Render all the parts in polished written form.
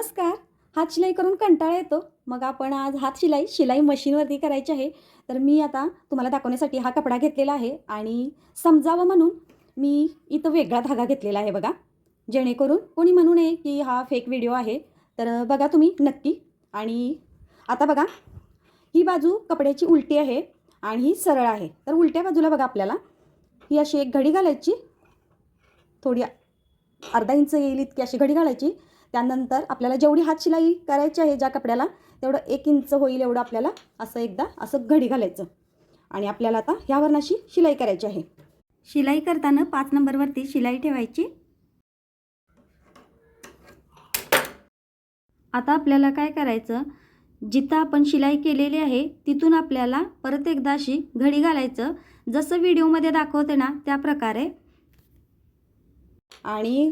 नमस्कार. हात शिलाई करून कंटाळा येतो. मग आपण आज हात शिलाई मशीनवरती करायची आहे. तर मी आता तुम्हाला दाखवण्यासाठी हा कपडा घेतलेला आहे आणि समजावं म्हणून मी इथं वेगळा धागा घेतलेला आहे बघा. जेणेकरून कोणी म्हणू नये की हा फेक व्हिडिओ आहे. तर बघा तुम्ही नक्की. आणि आता बघा, ही बाजू कपड्याची उलटी आहे आणि ही सरळ आहे. तर उलट्या बाजूला बघा आपल्याला ही अशी एक घडी घालायची, थोडी अर्धा इंच येईल इतकी अशी घडी घालायची. त्यानंतर आपल्याला जेवढी हात शिलाई करायची आहे ज्या कपड्याला, तेवढं 1 इंच होईल एवढं आपल्याला असं एकदा असं घडी घालायचं. आणि आपल्याला आता ह्यावरून अशी शिलाई करायची आहे. शिलाई करताना 5 नंबरवरती शिलाई ठेवायची. आता आपल्याला काय करायचं, जिथं आपण शिलाई केलेली आहे तिथून आपल्याला परत एकदा अशी घडी घालायचं, जसं व्हिडिओमध्ये दाखवते ना त्या प्रकारे. आणि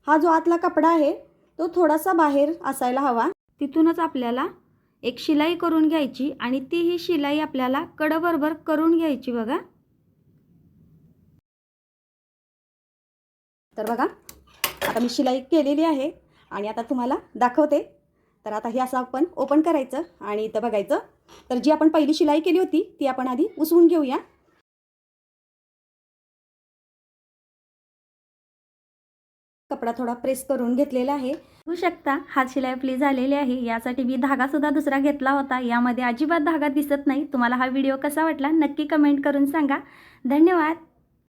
हा जो आतला कपडा आहे तो थोडासा बाहेर असायला हवा. तिथूनच आपल्याला एक शिलाई करून घ्यायची आणि ती ही शिलाई आपल्याला कडेबरोबर करून घ्यायची बघा. तर बघा, आता मी शिलाई केलेली आहे आणि आता तुम्हाला दाखवते. तर आता हे असं आपण ओपन करायचं आणि इथं बघायचं. तर जी आपण पहिली शिलाई केली होती ती आपण आधी उसवून घेऊया. कपडा थोडा प्रेस करून घेतलेला आहे. बघू शकता हात शिलाई आपली झालेली आहे. यासाठी मी धागासुद्धा दुसरा घेतला होता. यामध्ये अजिबात धागा दिसत नाही. तुम्हाला हा व्हिडिओ कसा वाटला नक्की कमेंट करून सांगा. धन्यवाद.